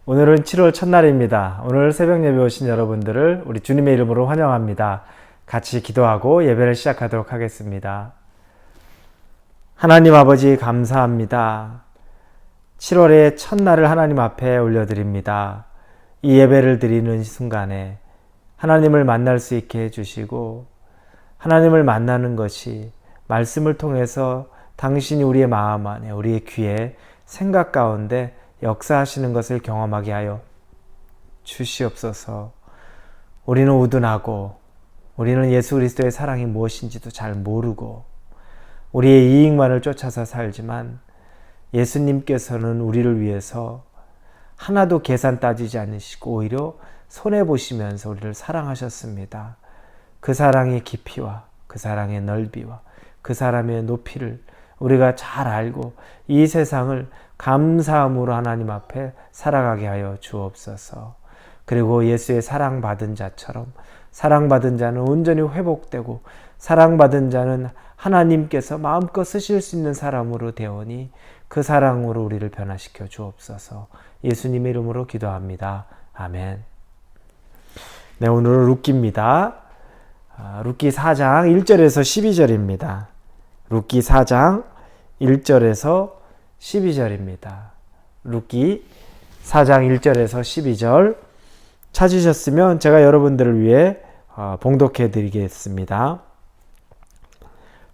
오늘은 7월 첫날입니다. 오늘 새벽 예배 오신 여러분들을 우리 주님의 이름으로 환영합니다. 같이 기도하고 예배를 시작하도록 하겠습니다. 하나님 아버지 감사합니다. 7월의 첫날을 하나님 앞에 올려드립니다. 이 예배를 드리는 순간에 하나님을 만날 수 있게 해주시고 하나님을 만나는 것이 말씀을 통해서 당신이 우리의 마음 안에 우리의 귀에 생각 가운데 역사하시는 것을 경험하게 하여 주시옵소서. 우리는 우둔하고 우리는 예수 그리스도의 사랑이 무엇인지도 잘 모르고 우리의 이익만을 쫓아서 살지만 예수님께서는 우리를 위해서 하나도 계산 따지지 않으시고 오히려 손해보시면서 우리를 사랑하셨습니다. 그 사랑의 깊이와 그 사랑의 넓이와 그 사람의 높이를 우리가 잘 알고 이 세상을 감사함으로 하나님 앞에 살아가게 하여 주옵소서. 그리고 예수의 사랑받은 자처럼 사랑받은 자는 온전히 회복되고 사랑받은 자는 하나님께서 마음껏 쓰실 수 있는 사람으로 되오니 그 사랑으로 우리를 변화시켜 주옵소서. 예수님의 이름으로 기도합니다. 아멘. 네, 오늘은 룻기입니다. 룻기 4장 1절에서 12절입니다. 룻기 4장 1절에서 12절입니다. 룻기 4장 1절에서 12절 찾으셨으면 제가 여러분들을 위해 봉독해 드리겠습니다.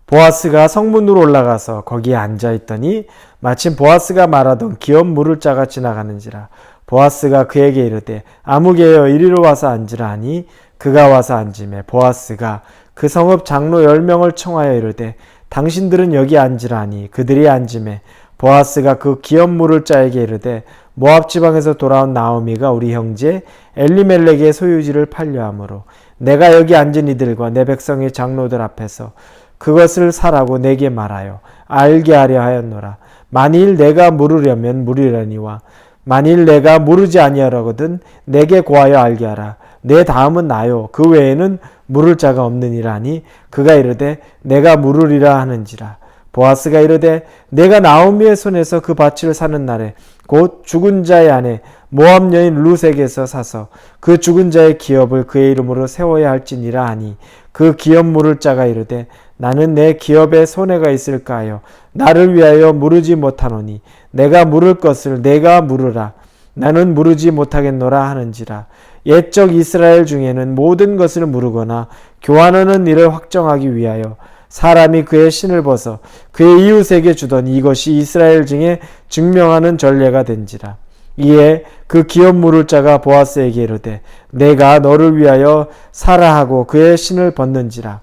보아스가 성문으로 올라가서 거기에 앉아 있더니 마침 보아스가 말하던 기업 물을 자가 지나가는지라. 보아스가 그에게 이르되 아무개여 이리로 와서 앉으라 하니 그가 와서 앉으매 보아스가 그 성읍 장로 10명을 청하여 이르되 당신들은 여기 앉으라 하니 그들이 앉으매 보아스가 그 기업 물을 자에게 이르되 모압 지방에서 돌아온 나오미가 우리 형제 엘리멜렉의 소유지를 팔려하므로 내가 여기 앉은 이들과 내 백성의 장로들 앞에서 그것을 사라고 내게 말하여 알게 하려 하였노라. 만일 내가 물으려면 물으려니와 만일 내가 물으지 아니하려거든 내게 고하여 알게 하라. 내 다음은 나요. 그 외에는 물을 자가 없느니라 하니 그가 이르되 내가 물으리라 하는지라. 보아스가 이르되 내가 나오미의 손에서 그 밭을 사는 날에 곧 죽은 자의 아내 모압 여인 룻에게서 사서 그 죽은 자의 기업을 그의 이름으로 세워야 할지니라 하니 그 기업 물을 자가 이르되 나는 내 기업에 손해가 있을까 하여 나를 위하여 물으지 못하노니 내가 물을 것을 내가 물으라. 나는 물으지 못하겠노라 하는지라. 옛적 이스라엘 중에는 모든 것을 물으거나 교환하는 일을 확정하기 위하여 사람이 그의 신을 벗어 그의 이웃에게 주던 이것이 이스라엘 중에 증명하는 전례가 된지라. 이에 그 기업 물을 자가 보아스에게 이르되 내가 너를 위하여 사라 하고 그의 신을 벗는지라.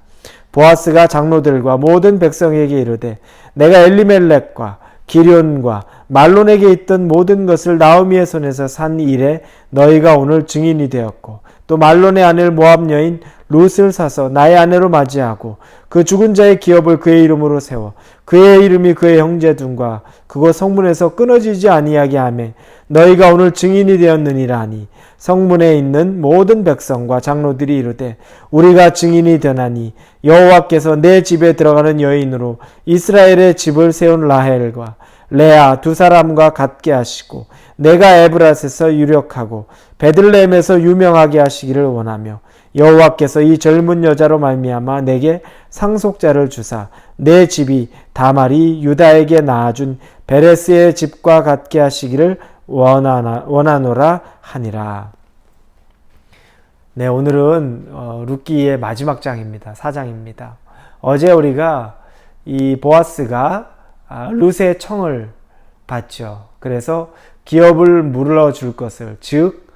보아스가 장로들과 모든 백성에게 이르되 내가 엘리멜렉과 기련과 말론에게 있던 모든 것을 나오미의 손에서 산 일에 너희가 오늘 증인이 되었고 또 말론의 아내 모압 여인 룻을 사서 나의 아내로 맞이하고 그 죽은 자의 기업을 그의 이름으로 세워 그의 이름이 그의 형제들과 그곳 성문에서 끊어지지 아니하게 하며 너희가 오늘 증인이 되었느니라 하니 성문에 있는 모든 백성과 장로들이 이르되 우리가 증인이 되나니 여호와께서 내 집에 들어가는 여인으로 이스라엘의 집을 세운 라헬과 레아 두 사람과 같게 하시고 내가 에브라스에서 유력하고 베들레헴에서 유명하게 하시기를 원하며 여호와께서 이 젊은 여자로 말미암아 내게 상속자를 주사 내 집이 다말이 유다에게 낳아준 베레스의 집과 같게 하시기를 원하노라 하니라. 네, 오늘은 룻기의 마지막 장입니다. 4장입니다. 어제 우리가 이 보아스가 룻의 청을 받죠. 그래서 기업을 물어줄 것을, 즉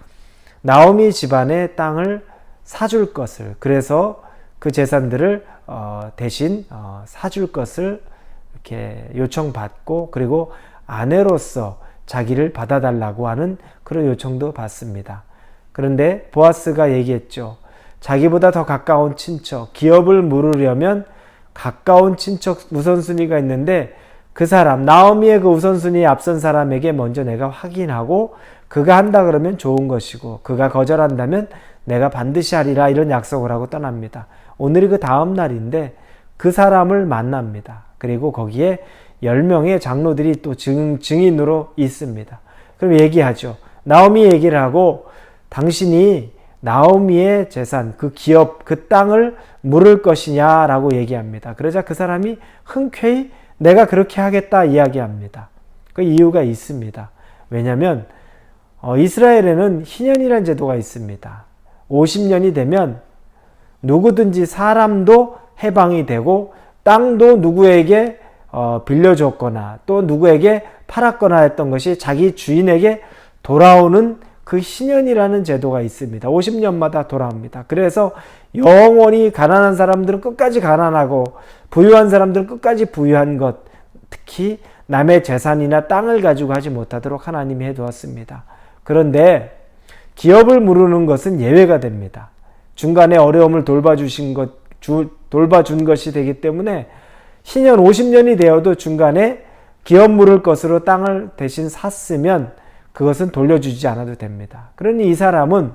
나오미 집안의 땅을 사줄 것을, 그래서 그 재산들을 대신 사줄 것을 이렇게 요청받고 그리고 아내로서 자기를 받아달라고 하는 그런 요청도 받습니다. 그런데 보아스가 얘기했죠. 자기보다 더 가까운 친척, 기업을 물으려면 가까운 친척 우선순위가 있는데 그 사람, 나오미의 그 우선순위에 앞선 사람에게 먼저 내가 확인하고 그가 한다 그러면 좋은 것이고 그가 거절한다면 내가 반드시 하리라 이런 약속을 하고 떠납니다. 오늘이 그 다음 날인데 그 사람을 만납니다. 그리고 거기에 10명의 장로들이 또 증인으로 있습니다. 그럼 얘기하죠. 나오미 얘기를 하고 당신이 나오미의 재산, 그 기업, 그 땅을 물을 것이냐라고 얘기합니다. 그러자 그 사람이 흔쾌히 내가 그렇게 하겠다 이야기합니다. 그 이유가 있습니다. 왜냐하면 이스라엘에는 희년이라는 제도가 있습니다. 50년이 되면 누구든지 사람도 해방이 되고 땅도 누구에게 빌려줬거나 또 누구에게 팔았거나 했던 것이 자기 주인에게 돌아오는 그 희년이라는 제도가 있습니다. 50년마다 돌아옵니다. 그래서 영원히 가난한 사람들은 끝까지 가난하고 부유한 사람들은 끝까지 부유한 것, 특히 남의 재산이나 땅을 가지고 하지 못하도록 하나님이 해두었습니다. 그런데 기업을 무르는 것은 예외가 됩니다. 중간에 어려움을 돌봐준 것이 되기 때문에 희년 50년이 되어도 중간에 기업 물을 것으로 땅을 대신 샀으면 그것은 돌려주지 않아도 됩니다. 그러니 이 사람은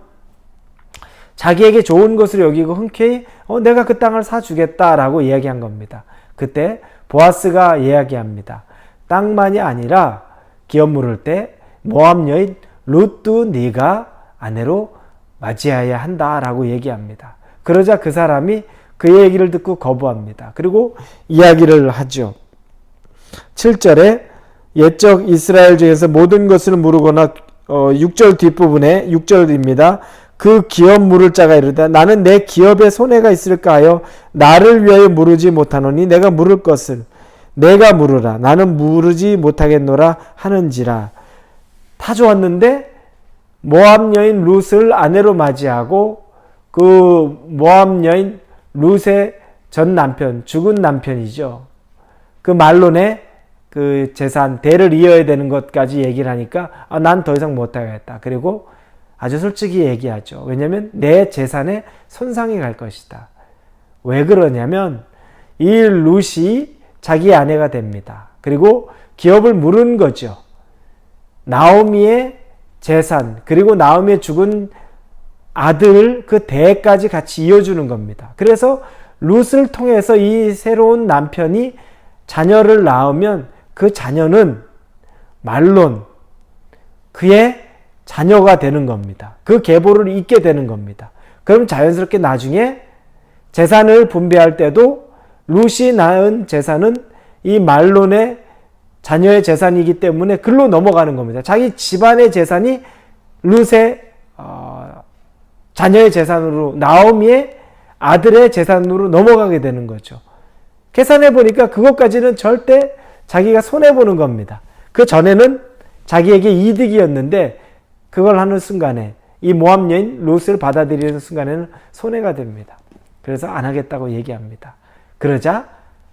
자기에게 좋은 것을 여기고 흔쾌히 내가 그 땅을 사주겠다라고 이야기한 겁니다. 그때 보아스가 이야기합니다. 땅만이 아니라 기업 물을 때 모압 여인 룻도 네가 아내로 맞이해야 한다라고 얘기합니다. 그러자 그 사람이 그 얘기를 듣고 거부합니다. 그리고 이야기를 하죠. 7절에 옛적 이스라엘 중에서 모든 것을 무르거나 6절 뒷부분에 6절입니다. 그 기업 물을 자가 이르되 나는 내 기업에 손해가 있을까 하여 나를 위하여 무르지 못하노니 내가 물을 것을 내가 물으라 나는 무르지 못하겠노라 하는지라. 다 좋았는데 모압 여인 룻을 아내로 맞이하고 그 모압 여인 룻의 전 남편, 죽은 남편이죠. 그 말론의 그 재산, 대를 이어야 되는 것까지 얘기를 하니까 난 더 이상 못하겠다. 그리고 아주 솔직히 얘기하죠. 왜냐하면 내 재산에 손상이 갈 것이다. 왜 그러냐면 이 룻이 자기 아내가 됩니다. 그리고 기업을 물은 거죠. 나오미의 재산, 그리고 나오미의 죽은 아들 그 대까지 같이 이어주는 겁니다. 그래서 룻을 통해서 이 새로운 남편이 자녀를 낳으면 그 자녀는 말론, 그의 자녀가 되는 겁니다. 그 계보를 잇게 되는 겁니다. 그럼 자연스럽게 나중에 재산을 분배할 때도 룻이 낳은 재산은 이 말론의 자녀의 재산이기 때문에 글로 넘어가는 겁니다. 자기 집안의 재산이 룻의 자녀의 재산으로, 나오미의 아들의 재산으로 넘어가게 되는 거죠. 계산해 보니까 그것까지는 절대 자기가 손해보는 겁니다. 그 전에는 자기에게 이득이었는데 그걸 하는 순간에 이 모압 여인 룻을 받아들이는 순간에는 손해가 됩니다. 그래서 안 하겠다고 얘기합니다. 그러자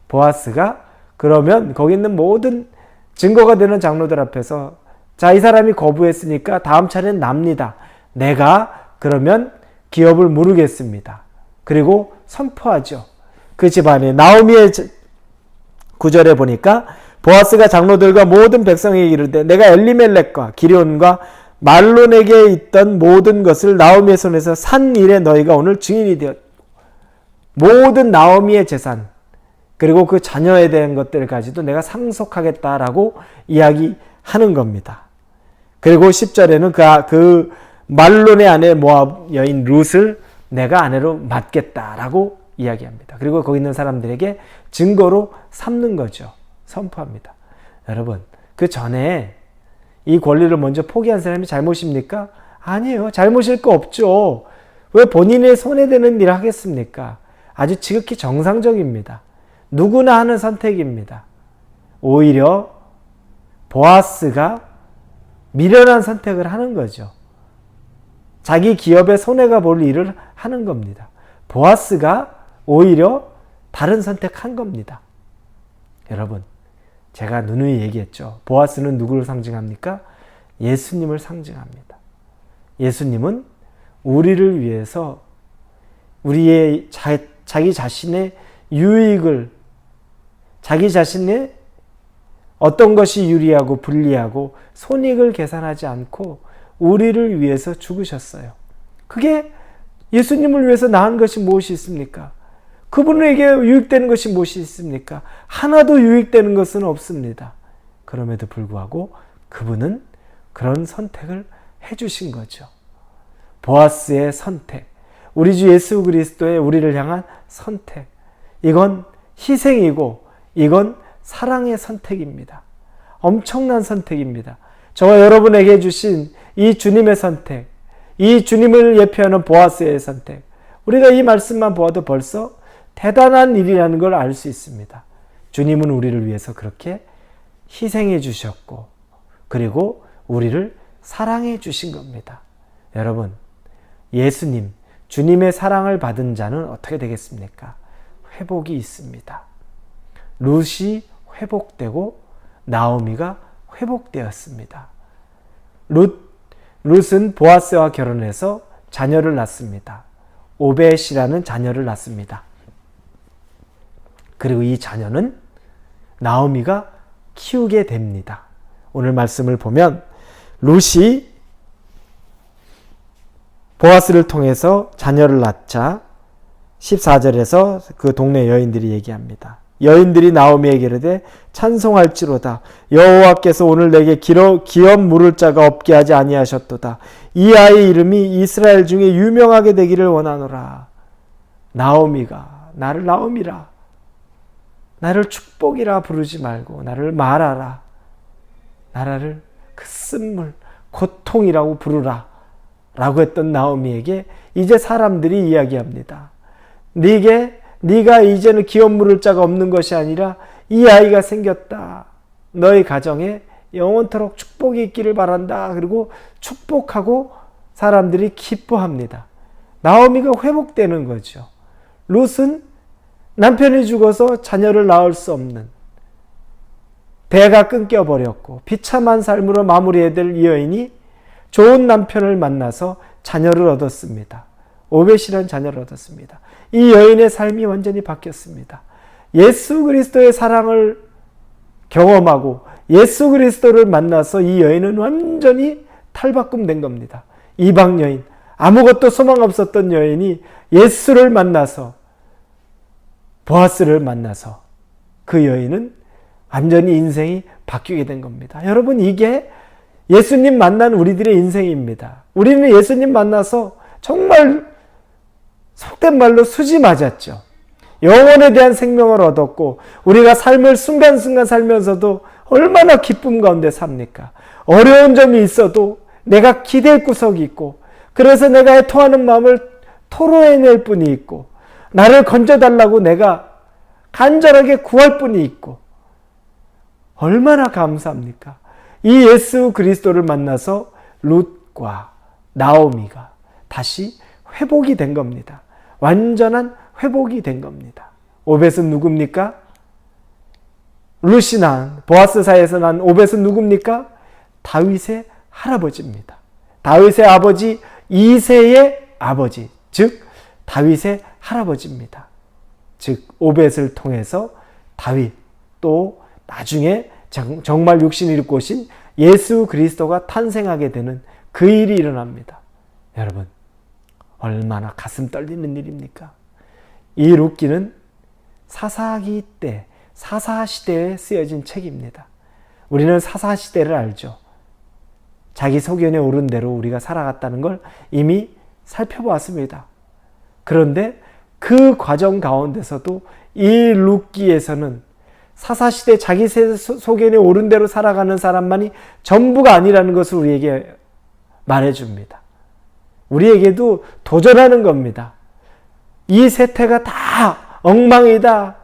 보아스가 그러면 거기 있는 모든 증거가 되는 장로들 앞에서 자, 이 사람이 거부했으니까 다음 차례는 납니다. 내가 그러면 기업을 무르겠습니다. 그리고 선포하죠. 그 집안에 나오미의 9절에 보니까 보아스가 장로들과 모든 백성에게 이르되 내가 엘리멜렉과 기럧과 말론에게 있던 모든 것을 나오미의 손에서 산 일에 너희가 오늘 증인이 되었고 모든 나오미의 재산 그리고 그 자녀에 대한 것들까지도 내가 상속하겠다라고 이야기하는 겁니다. 그리고 10절에는 그 말론의 아내 모압 여인 룻을 내가 아내로 맡겠다라고 이야기합니다. 그리고 거기 있는 사람들에게 증거로 삼는 거죠. 선포합니다. 여러분, 그 전에 이 권리를 먼저 포기한 사람이 잘못입니까? 아니에요. 잘못일 거 없죠. 왜 본인의 손해되는 일을 하겠습니까? 아주 지극히 정상적입니다. 누구나 하는 선택입니다. 오히려 보아스가 미련한 선택을 하는 거죠. 자기 기업에 손해가 볼 일을 하는 겁니다. 보아스가 오히려 다른 선택한 겁니다. 여러분, 제가 누누이 얘기했죠. 보아스는 누구를 상징합니까? 예수님을 상징합니다. 예수님은 우리를 위해서 우리의 자기 자신의 유익을, 자기 자신의 어떤 것이 유리하고 불리하고 손익을 계산하지 않고 우리를 위해서 죽으셨어요. 그게 예수님을 위해서 나은 것이 무엇이 있습니까? 그분에게 유익되는 것이 무엇이 있습니까? 하나도 유익되는 것은 없습니다. 그럼에도 불구하고 그분은 그런 선택을 해주신 거죠. 보아스의 선택, 우리 주 예수 그리스도의 우리를 향한 선택, 이건 희생이고 이건 사랑의 선택입니다. 엄청난 선택입니다. 저와 여러분에게 주신 이 주님의 선택, 이 주님을 예표하는 보아스의 선택, 우리가 이 말씀만 보아도 벌써 대단한 일이라는 걸 알 수 있습니다. 주님은 우리를 위해서 그렇게 희생해 주셨고 그리고 우리를 사랑해 주신 겁니다. 여러분, 예수님, 주님의 사랑을 받은 자는 어떻게 되겠습니까? 회복이 있습니다. 룻이 회복되고 나오미가 회복되었습니다. 룻은 보아스와 결혼해서 자녀를 낳습니다. 오벳이라는 자녀를 낳습니다. 그리고 이 자녀는 나오미가 키우게 됩니다. 오늘 말씀을 보면 룻이 보아스를 통해서 자녀를 낳자 14절에서 그 동네 여인들이 얘기합니다. 여인들이 나오미에게 이르되 찬송할지로다. 여호와께서 오늘 내게 기업 물을 자가 없게 하지 아니하셨도다. 이 아이 이름이 이스라엘 중에 유명하게 되기를 원하노라. 나오미가 나를 나오미라, 나를 축복이라 부르지 말고 나를 말하라, 나라를 그 쓴물 고통이라고 부르라 라고 했던 나오미에게 이제 사람들이 이야기합니다. 네가 이제는 기업 물을 자가 없는 것이 아니라 이 아이가 생겼다. 너희 가정에 영원토록 축복이 있기를 바란다. 그리고 축복하고 사람들이 기뻐합니다. 나오미가 회복되는 거죠. 룻은 남편이 죽어서 자녀를 낳을 수 없는, 배가 끊겨버렸고 비참한 삶으로 마무리해야 될 이 여인이 좋은 남편을 만나서 자녀를 얻었습니다. 오벳이라는 자녀를 얻었습니다. 이 여인의 삶이 완전히 바뀌었습니다. 예수 그리스도의 사랑을 경험하고 예수 그리스도를 만나서 이 여인은 완전히 탈바꿈된 겁니다. 이방 여인, 아무것도 소망 없었던 여인이 예수를 만나서, 보아스를 만나서 그 여인은 완전히 인생이 바뀌게 된 겁니다. 여러분, 이게 예수님 만난 우리들의 인생입니다. 우리는 예수님 만나서 정말 속된 말로 수지 맞았죠. 영혼에 대한 생명을 얻었고 우리가 삶을 순간순간 살면서도 얼마나 기쁨 가운데 삽니까? 어려운 점이 있어도 내가 기댈 구석이 있고, 그래서 내가 애통하는 마음을 토로해낼 분이 있고, 나를 건져달라고 내가 간절하게 구할 분이 있고, 얼마나 감사합니까? 이 예수 그리스도를 만나서 룻과 나오미가 다시 회복이 된 겁니다. 완전한 회복이 된 겁니다. 오벳은 누굽니까? 룻이 난, 보아스 사이에서 난 오벳은 누굽니까? 다윗의 할아버지입니다. 다윗의 아버지 이새의 아버지, 즉 다윗의 할아버지입니다. 즉 오벳을 통해서 다윗, 또 나중에 정말 육신이 입고 오신 예수 그리스도가 탄생하게 되는 그 일이 일어납니다. 여러분, 얼마나 가슴 떨리는 일입니까? 이 룻기는 사사기 때, 사사시대에 쓰여진 책입니다. 우리는 사사시대를 알죠. 자기 소견에 오른 대로 우리가 살아갔다는 걸 이미 살펴보았습니다. 그런데 그 과정 가운데서도 이 룻기에서는 사사시대 자기 소견에 오른 대로 살아가는 사람만이 전부가 아니라는 것을 우리에게 말해줍니다. 우리에게도 도전하는 겁니다. 이 세태가 다 엉망이다,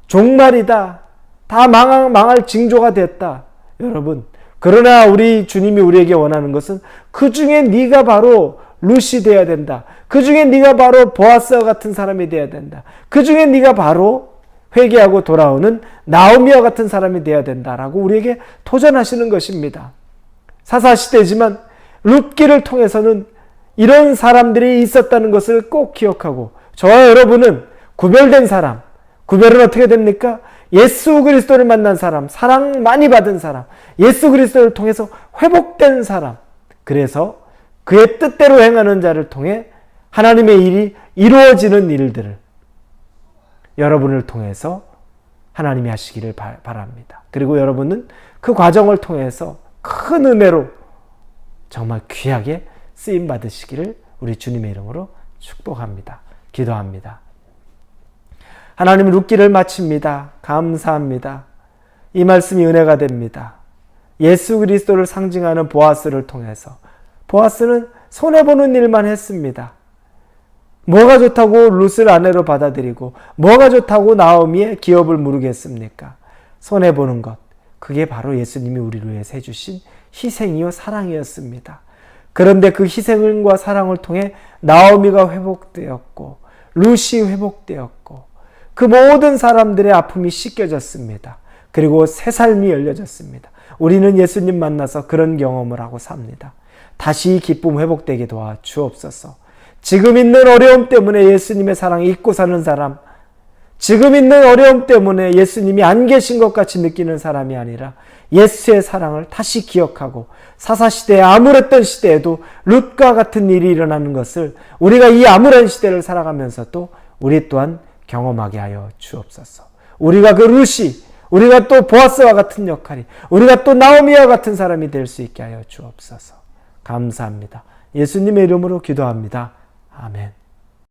종말이다, 다 망할 징조가 됐다. 여러분, 그러나 우리 주님이 우리에게 원하는 것은 그 중에 네가 바로 룻이 되어야 된다. 그 중에 네가 바로 보아스와 같은 사람이 되어야 된다. 그 중에 네가 바로 회개하고 돌아오는 나오미와 같은 사람이 되어야 된다라고 우리에게 도전하시는 것입니다. 사사시대지만 룻기를 통해서는 이런 사람들이 있었다는 것을 꼭 기억하고, 저와 여러분은 구별된 사람, 구별은 어떻게 됩니까? 예수 그리스도를 만난 사람, 사랑 많이 받은 사람, 예수 그리스도를 통해서 회복된 사람, 그래서 그의 뜻대로 행하는 자를 통해 하나님의 일이 이루어지는 일들을 여러분을 통해서 하나님이 하시기를 바랍니다. 그리고 여러분은 그 과정을 통해서 큰 은혜로 정말 귀하게 쓰임 받으시기를 우리 주님의 이름으로 축복합니다. 기도합니다. 하나님, 룻기를 마칩니다. 감사합니다. 이 말씀이 은혜가 됩니다. 예수 그리스도를 상징하는 보아스를 통해서 보아스는 손해보는 일만 했습니다. 뭐가 좋다고 룻을 아내로 받아들이고 뭐가 좋다고 나오미의 기업을 무르겠습니까? 손해보는 것, 그게 바로 예수님이 우리를 위해서 해주신 희생이요 사랑이었습니다. 그런데 그 희생과 사랑을 통해 나오미가 회복되었고 룻이 회복되었고 그 모든 사람들의 아픔이 씻겨졌습니다. 그리고 새 삶이 열려졌습니다. 우리는 예수님 만나서 그런 경험을 하고 삽니다. 다시 기쁨 회복되게 도와 주옵소서. 지금 있는 어려움 때문에 예수님의 사랑을 잊고 사는 사람, 지금 있는 어려움 때문에 예수님이 안 계신 것 같이 느끼는 사람이 아니라 예수의 사랑을 다시 기억하고 사사시대에 암울했던 시대에도 룻과 같은 일이 일어나는 것을 우리가 이 암울한 시대를 살아가면서도 우리 또한 경험하게 하여 주옵소서. 우리가 그 룻이, 우리가 또 보아스와 같은 역할이, 우리가 또 나오미와 같은 사람이 될 수 있게 하여 주옵소서. 감사합니다. 예수님의 이름으로 기도합니다. 아멘.